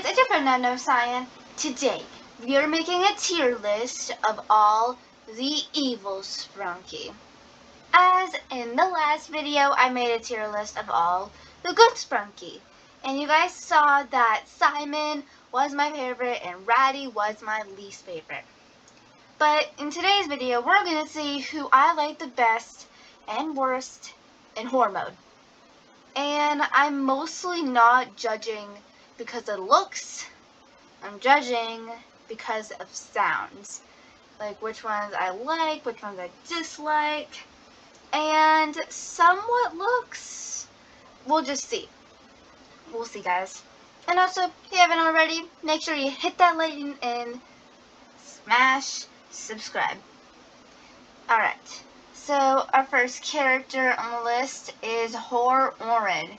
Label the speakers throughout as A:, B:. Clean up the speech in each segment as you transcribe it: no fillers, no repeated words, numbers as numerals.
A: it's your friend Unknown Cyan. Today, we are making a tier list of all the evil Sprunki. As in the last video, I made a tier list of all the good Sprunki. And you guys saw that Simon was my favorite and Ratty was my least favorite. But in today's video, we're going to see who I like the best and worst in horror mode. And I'm mostly not judging because of looks. I'm judging because of sounds. Like which ones I like, which ones I dislike, and somewhat looks. We'll just see. We'll see, guys. And also, if you haven't already, make sure you hit that like and smash subscribe. Alright, so our first character on the list is Orin.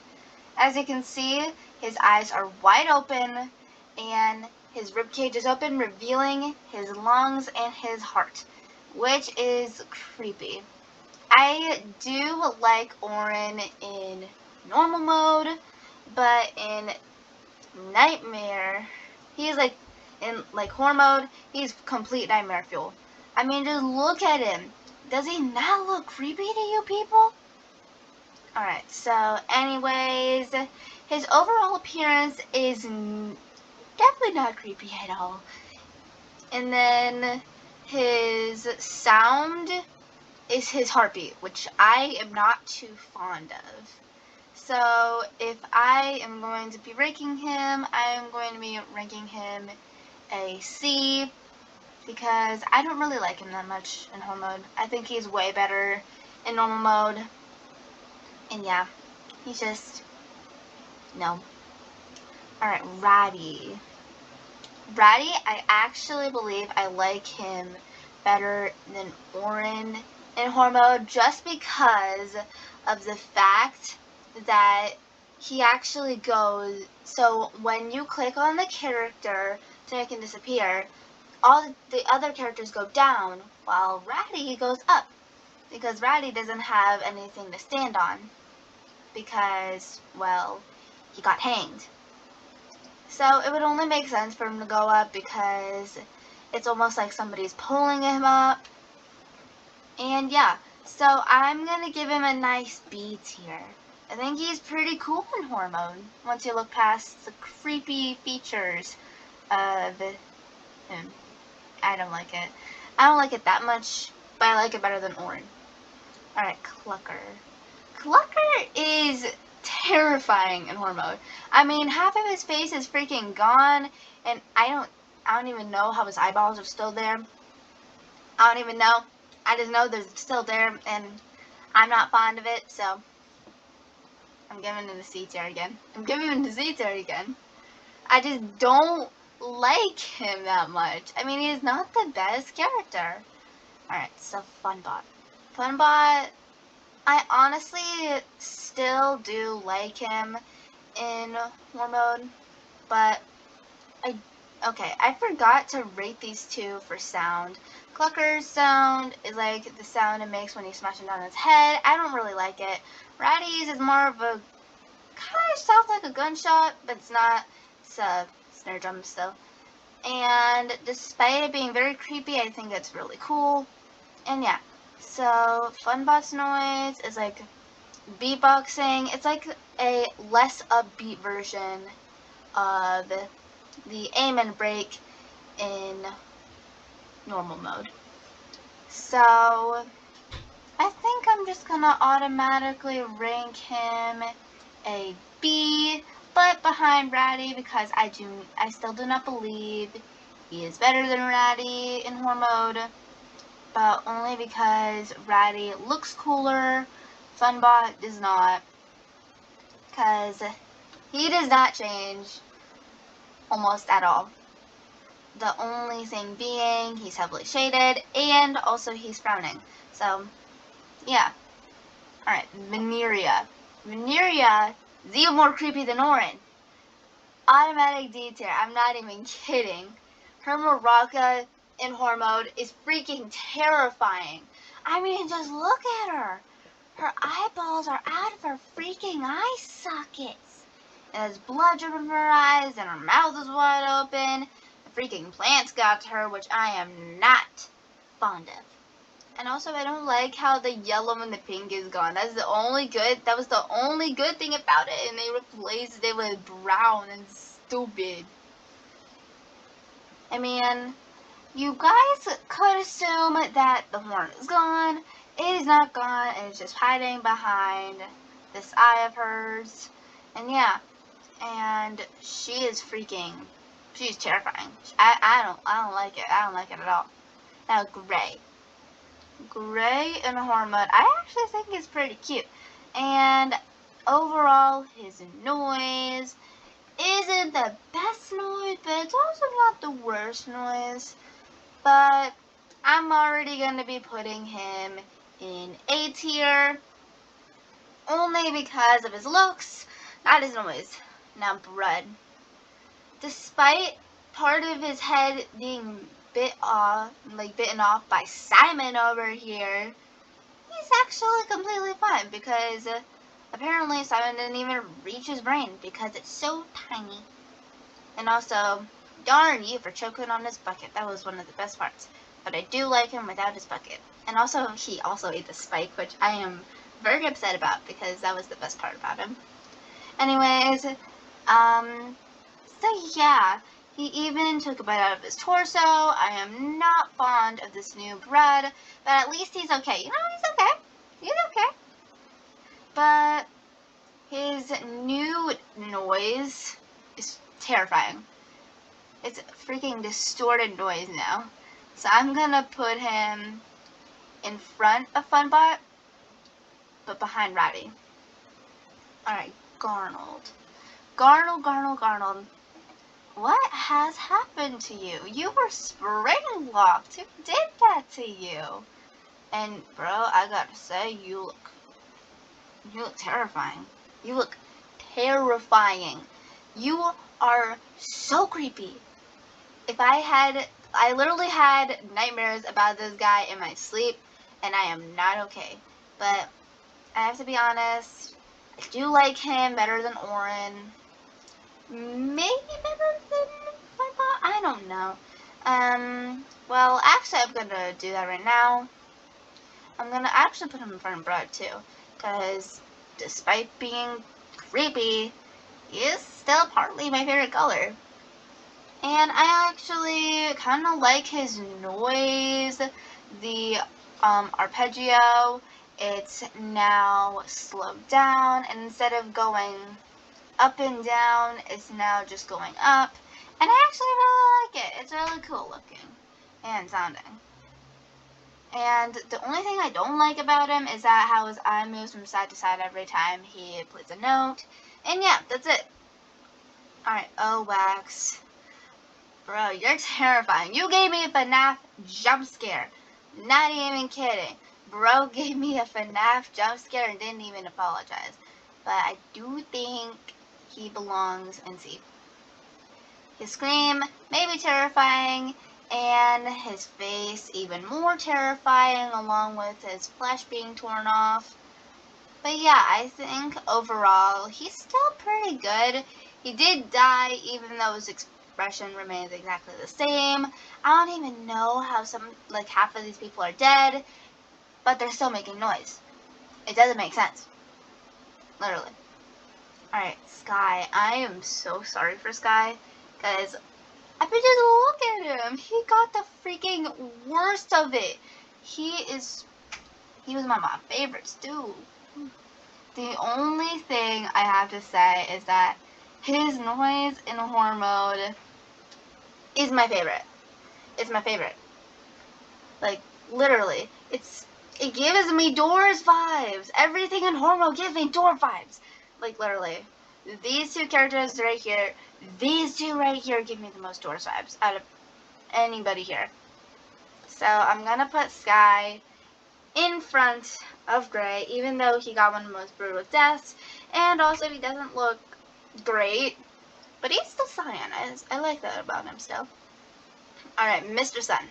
A: As you can see, his eyes are wide open and his ribcage is open, revealing his lungs and his heart, which is creepy. I do like Orin in normal mode, but in nightmare, he's like, in like horror mode, he's complete nightmare fuel. I mean, just look at him. Does he not look creepy to you people? Alright, so anyways, his overall appearance is definitely not creepy at all. And then his sound is his heartbeat, which I am not too fond of. So if I am going to be ranking him, I am going to be ranking him a C, because I don't really like him that much in horror mode. I think he's way better in normal mode. And yeah, he's just, no. Alright, Ratty. Ratty, I actually believe I like him better than Orin in horror mode, just because of the fact that he actually goes, so when you click on the character to make him disappear, all the other characters go down, while Ratty goes up, because Ratty doesn't have anything to stand on, because, well, he got hanged. So it would only make sense for him to go up because it's almost like somebody's pulling him up. And yeah, so I'm going to give him a nice B tier. I think he's pretty cool in horror mode once you look past the creepy features of him. I don't like it. I don't like it that much, but I like it better than Orin. Alright, Clucker. Clucker is terrifying in horror mode. I mean, half of his face is freaking gone, and I don't even know how his eyeballs are still there. I don't even know. I just know they're still there, and I'm not fond of it, so I'm giving him the C tier again. I just don't like him that much. I mean, he's not the best character. Alright, so Funbot. Funbot, I honestly still do like him in horror mode, but I forgot to rate these two for sound. Clucker's sound is like the sound it makes when you smash him down his head. I don't really like it. Ratty's is more of a, kind of sounds like a gunshot, but it's not. It's a snare drum still. And despite it being very creepy, I think it's really cool. And yeah. So, Funbot's noise is like beatboxing. It's like a less upbeat version of the aim and break in normal mode. So, I think I'm just gonna automatically rank him a B, but behind Ratty, because I still do not believe he is better than Ratty in horror mode. But only because Ratty looks cooler, Funbot does not, because he does not change almost at all. The only thing being he's heavily shaded, and also he's frowning. So, yeah. Alright, Veneria. Veneria is even more creepy than Orin. Automatic D tier, I'm not even kidding. Her maraca in horror mode is freaking terrifying. I mean, just look at her. Her eyeballs are out of her freaking eye sockets. and has blood dripping from her eyes, and her mouth is wide open. The freaking plants got to her, which I am not fond of. And also, I don't like how the yellow and the pink is gone. That was the only good thing about it, and they replaced it with brown and stupid. I mean, you guys could assume that the horn is gone. It is not gone, and it's just hiding behind this eye of hers. And yeah, and she's terrifying. I don't like it. I don't like it at all. Now, Gray in horror mode, I actually think is pretty cute. And overall, his noise isn't the best noise, but it's also not the worst noise. But I'm already going to be putting him in A tier, only because of his looks, not his noise. Now, Bread. Despite part of his head being bitten off by Simon over here, he's actually completely fine because apparently Simon didn't even reach his brain because it's so tiny. And also, darn you for choking on his bucket. That was one of the best parts. But I do like him without his bucket. And also, he also ate the spike, which I am very upset about because that was the best part about him. Anyways, so yeah, he even took a bite out of his torso. I am not fond of this new Bread, but at least he's okay. You know, he's okay. He's okay. But his new noise is terrifying. It's freaking distorted noise now. So I'm gonna put him in front of Funbot, but behind Ratty. Alright, Garnold. Garnold. What has happened to you? You were spring locked. Who did that to you? And bro, I gotta say, you look terrifying. You look terrifying. You are so creepy. I literally had nightmares about this guy in my sleep, and I am not okay. But I have to be honest, I do like him better than Orin. Maybe better than Funbot? I don't know. Well, actually, I'm gonna do that right now. I'm gonna actually put him in front of Bread too, because despite being creepy, he is still partly my favorite color. And I actually kind of like his noise, the arpeggio. It's now slowed down, and instead of going up and down, it's now just going up. And I actually really like it. It's really cool looking and sounding. And the only thing I don't like about him is that how his eye moves from side to side every time he plays a note. And yeah, that's it. Alright, oh Wax. Bro, you're terrifying. You gave me a FNAF jump scare. Not even kidding. Bro gave me a FNAF jump scare and didn't even apologize. But I do think he belongs in C. His scream may be terrifying, and his face even more terrifying, along with his flesh being torn off. But yeah, I think overall, he's still pretty good. He did die, even though his expression remains exactly the same. I don't even know how half of these people are dead, but they're still making noise. It doesn't make sense. Literally. Alright, Sky. I am so sorry for Sky, because I could just look at him. He got the freaking worst of it. He was one of my favorites, too. The only thing I have to say is that his noise in horror mode is my favorite. It's my favorite. Like, literally. It gives me Doors vibes. Everything in horror mode gives me Door vibes. Like, literally. These two characters right here, these two right here give me the most Doors vibes out of anybody here. So, I'm gonna put Sky in front of Gray, even though he got one of the most brutal deaths, and also he doesn't look great, but he's still cyan. I like that about him still. Alright, Mr. Sun.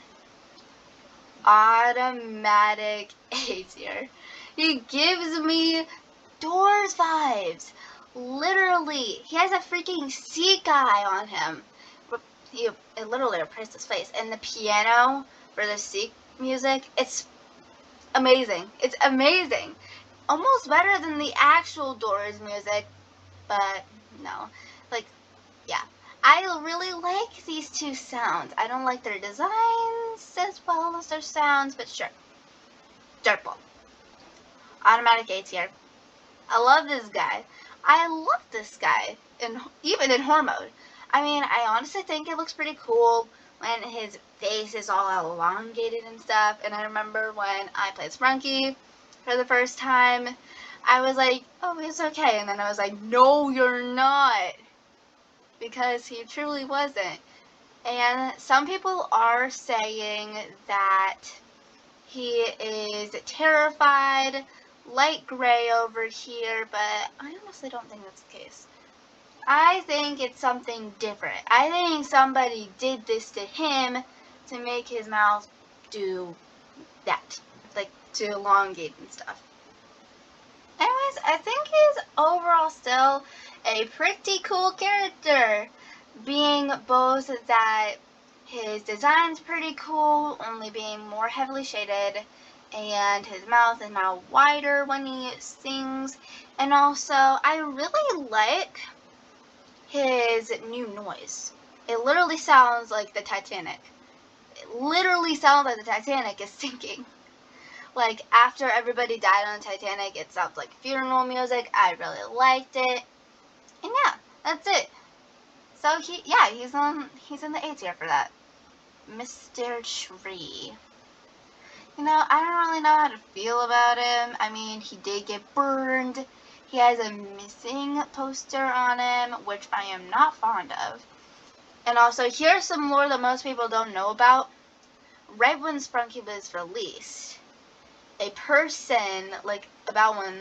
A: Automatic A tier. He gives me Doors vibes. Literally, he has a freaking seek eye on him. It literally replaced his face. And the piano for the seek music, it's amazing. It's amazing. Almost better than the actual Doors music, but no. Like, yeah. I really like these two sounds. I don't like their designs as well as their sounds, but sure. Dirtball. Automatic A tier. I love this guy. I love this guy, even in horror mode. I mean, I honestly think it looks pretty cool when his face is all elongated and stuff. And I remember when I played Sprunki for the first time, I was like, oh, it's okay. And then I was like, no, you're not. Because he truly wasn't. And some people are saying that he is terrified, light gray over here, but I honestly don't think that's the case. I think it's something different. I think somebody did this to him to make his mouth do that, like to elongate and stuff. Anyways, I think he's overall still a pretty cool character, being both that his design's pretty cool, only being more heavily shaded, and his mouth is now wider when he sings, and also I really like his new noise. It literally sounds like the Titanic. It literally sounds like the Titanic is sinking. Like, after everybody died on the Titanic, it sounds like funeral music. I really liked it. And yeah, that's it. So he's in the A tier for that. Mr. Tree. You know, I don't really know how to feel about him. I mean, he did get burned. He has a missing poster on him, which I am not fond of. And also, here's some lore that most people don't know about. Right when Sprunki was released, a person, like about when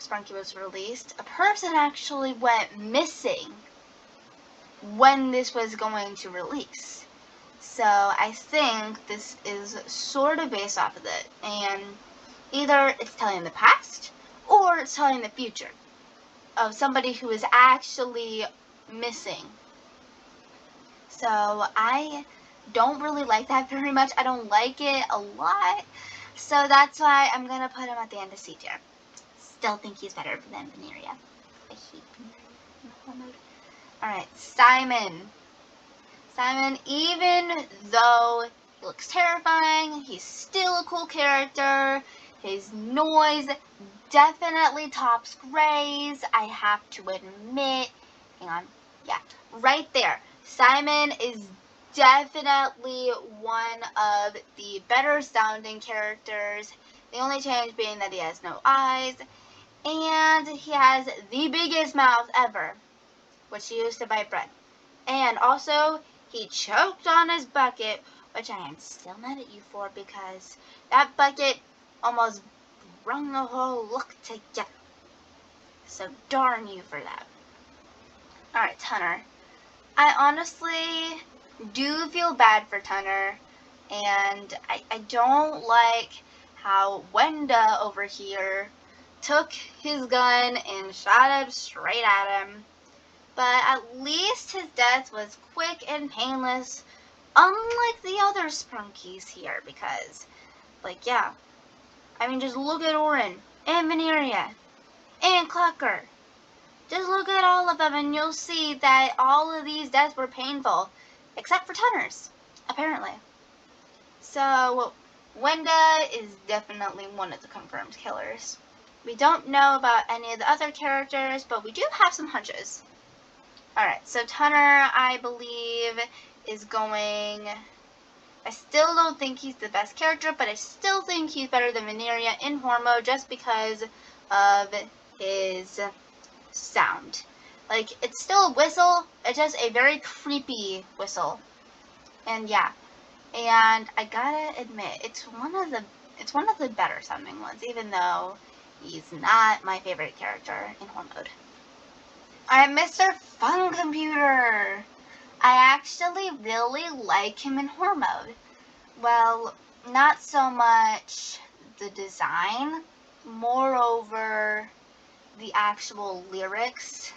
A: Sprunki was released, a person actually went missing when this was going to release. So I think this is sort of based off of it, and either it's telling the past or it's telling the future of somebody who is actually missing. So I don't really like that very much. I don't like it a lot. So that's why I'm going to put him at the end of C tier. Still think he's better than Veneria. I hate Veneria. Alright, Simon. Simon, even though he looks terrifying, he's still a cool character. His noise definitely tops Gray's, I have to admit. Hang on. Yeah, right there. Simon is definitely one of the better sounding characters. The only change being that he has no eyes. And he has the biggest mouth ever, which he used to bite bread. And also, he choked on his bucket, which I am still mad at you for because that bucket almost brung the whole look together. So darn you for that. Alright, Tunner. I honestly do feel bad for Tunner, and I don't like how Wenda over here took his gun and shot it straight at him. But at least his death was quick and painless, unlike the other Sprunkis here, because, like, yeah. I mean, just look at Orin, and Veneria, and Clucker. Just look at all of them and you'll see that all of these deaths were painful, except for Tunner's, apparently. So, Wenda is definitely one of the confirmed killers. We don't know about any of the other characters, but we do have some hunches. Alright, so Tunner, I believe, is going... I still don't think he's the best character, but I still think he's better than Veneria in horror mode just because of his sound. Like, it's still a whistle, it's just a very creepy whistle. And yeah, and I gotta admit, it's one of the better sounding ones, even though he's not my favorite character in horror mode. Alright, Mr. Fun Computer! I actually really like him in horror mode. Well, not so much the design, moreover the actual lyrics.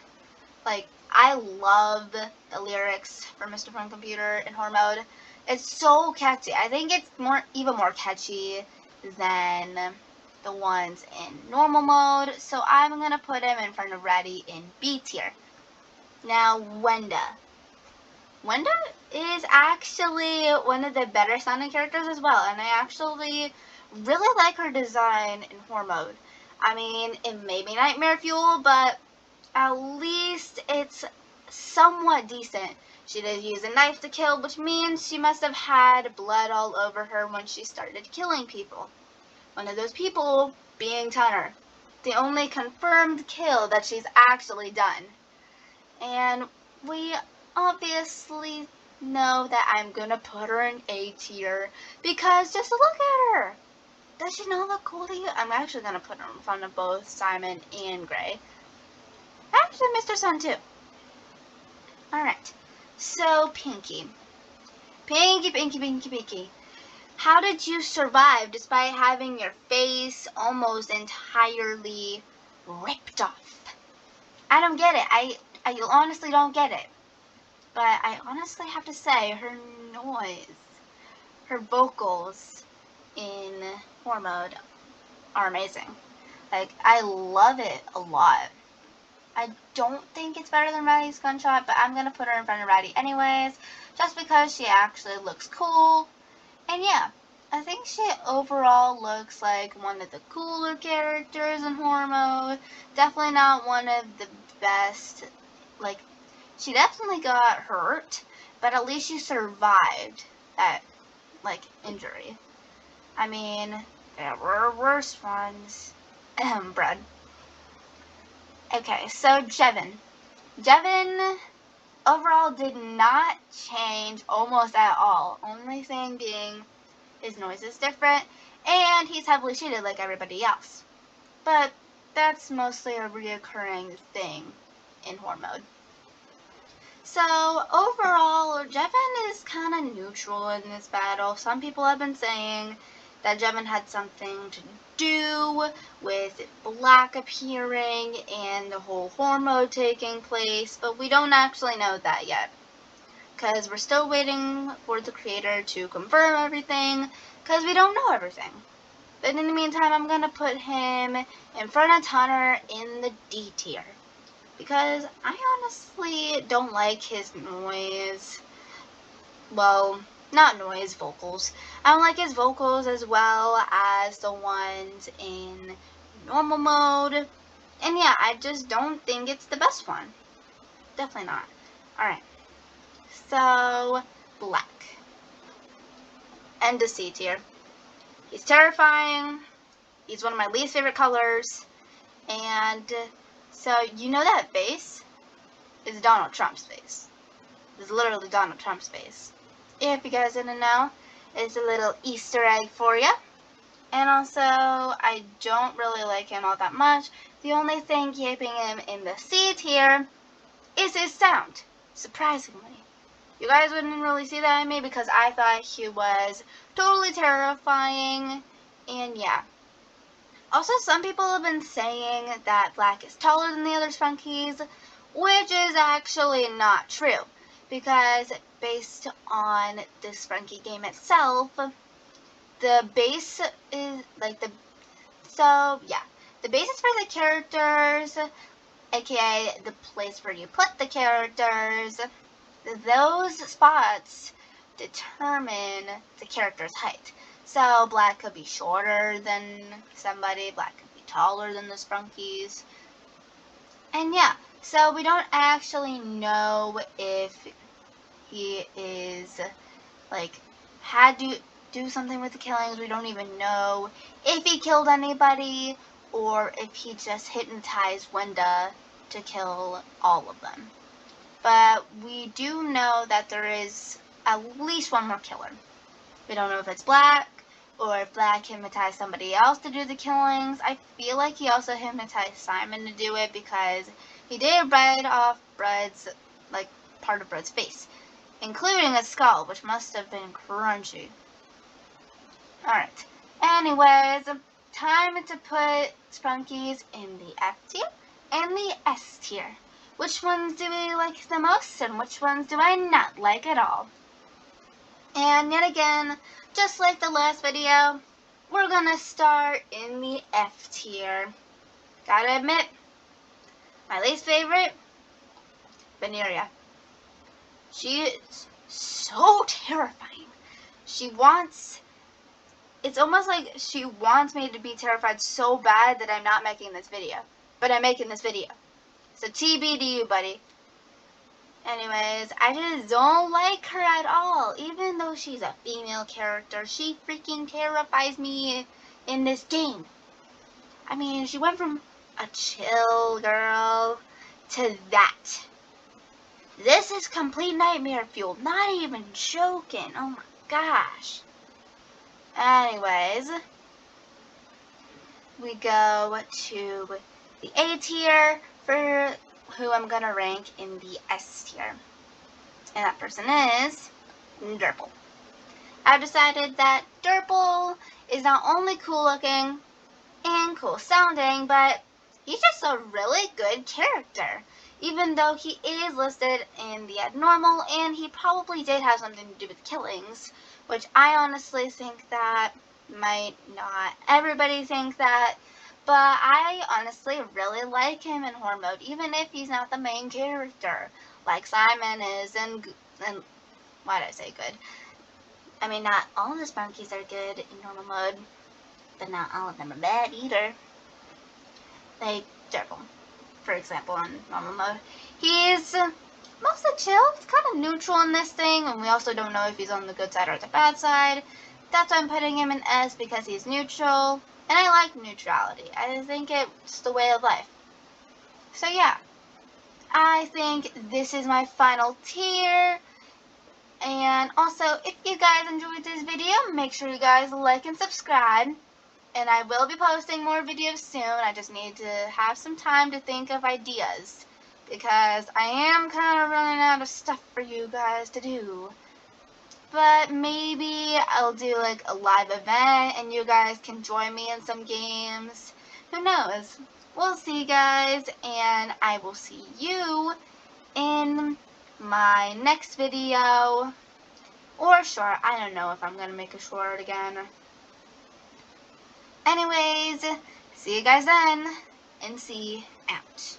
A: Like, I love the lyrics for Mr. Fun Computer in horror mode. It's so catchy. I think it's even more catchy than the ones in normal mode. So I'm going to put him in front of Ratty in B tier. Now, Wenda. Wenda is actually one of the better sounding characters as well. And I actually really like her design in horror mode. I mean, it may be nightmare fuel, but at least it's somewhat decent. She did use a knife to kill, which means she must have had blood all over her when she started killing people. One of those people being Tunner. The only confirmed kill that she's actually done. And we obviously know that I'm gonna put her in A tier because just look at her. Does she not look cool to you? I'm actually gonna put her in front of both Simon and Gray. Actually, Mr. Sun too. Alright, so Pinky. Pinky. How did you survive despite having your face almost entirely ripped off? I don't get it. I honestly don't get it. But I honestly have to say, her noise, her vocals in horror mode are amazing. Like, I love it a lot. I don't think it's better than Ratty's gunshot, but I'm going to put her in front of Ratty anyways, just because she actually looks cool. And yeah, I think she overall looks like one of the cooler characters in horror mode. Definitely not one of the best. Like, she definitely got hurt, but at least she survived that, like, injury. I mean, there were worse ones. Bread. Okay, so Jevin. Jevin overall did not change almost at all. Only thing being his noise is different, and he's heavily shaded like everybody else. But that's mostly a reoccurring thing in horror mode. So overall, Jevin is kind of neutral in this battle. Some people have been saying that Jevin had something to do with Black appearing and the whole horror mode taking place, but we don't actually know that yet. Because we're still waiting for the creator to confirm everything, because we don't know everything. But in the meantime, I'm going to put him in front of Tunner in the D tier. Because I honestly don't like his noise. Well, not noise, vocals. I don't like his vocals as well as the ones in normal mode. And yeah, I just don't think it's the best one. Definitely not. Alright. So, Black. And the C tier. He's terrifying. He's one of my least favorite colors. And so, you know that face is Donald Trump's face. It's literally Donald Trump's face. If you guys didn't know, it's a little Easter egg for you. And also, I don't really like him all that much. The only thing keeping him in the C tier is his sound, surprisingly. You guys wouldn't really see that in me because I thought he was totally terrifying. And yeah. Also, some people have been saying that Black is taller than the other Sprunkies, which is actually not true. Because based on the Sprunky game itself, the base is like the basis for the characters, aka the place where you put the characters, those spots determine the character's height. So Black could be shorter than somebody, Black could be taller than the Sprunkies. And yeah, so we don't actually know if he is, like, had to do something with the killings. We don't even know if he killed anybody or if he just hypnotized Wenda to kill all of them. But we do know that there is at least one more killer. We don't know if it's Black or if Black hypnotized somebody else to do the killings. I feel like he also hypnotized Simon to do it because he did bite off Bread's, like, part of Bread's face, including a skull, which must have been crunchy. Alright. Anyways, time to put Sprunkies in the F tier. and the S tier. Which ones do we like the most and which ones do I not like at all? And yet again, just like the last video, we're gonna start in the F tier. Gotta admit, my least favorite, Veneria. She is so terrifying. It's almost like she wants me to be terrified so bad that I'm not making this video. But I'm making this video. So TB to you, buddy. Anyways, I just don't like her at all. Even though she's a female character, she freaking terrifies me in this game. I mean, she went from a chill girl to that. This is complete nightmare fuel. Not even joking. Oh my gosh. Anyways, we go to the A tier for who I'm gonna rank in the S tier. And that person is Derple. I've decided that Derple is not only cool looking and cool sounding, but he's just a really good character. Even though he is listed in the abnormal, and he probably did have something to do with killings, which I honestly think that might not everybody think that, but I honestly really like him in horror mode, even if he's not the main character, like Simon is, and why did I say good? I mean, not all of the Sprunkies are good in normal mode, but not all of them are bad either. Like Derple, for example, on normal mode. He's mostly chill. He's kind of neutral in this thing, and we also don't know if he's on the good side or the bad side. That's why I'm putting him in S, because he's neutral, and I like neutrality. I think it's the way of life. So yeah, I think this is my final tier. And also, if you guys enjoyed this video, make sure you guys like and subscribe. And I will be posting more videos soon. I just need to have some time to think of ideas, because I am kind of running out of stuff for you guys to do. But maybe I'll do like a live event and you guys can join me in some games. Who knows? We'll see, guys, and I will see you in my next video. Or short. I don't know if I'm going to make a short again. Anyways, see you guys then, and see out.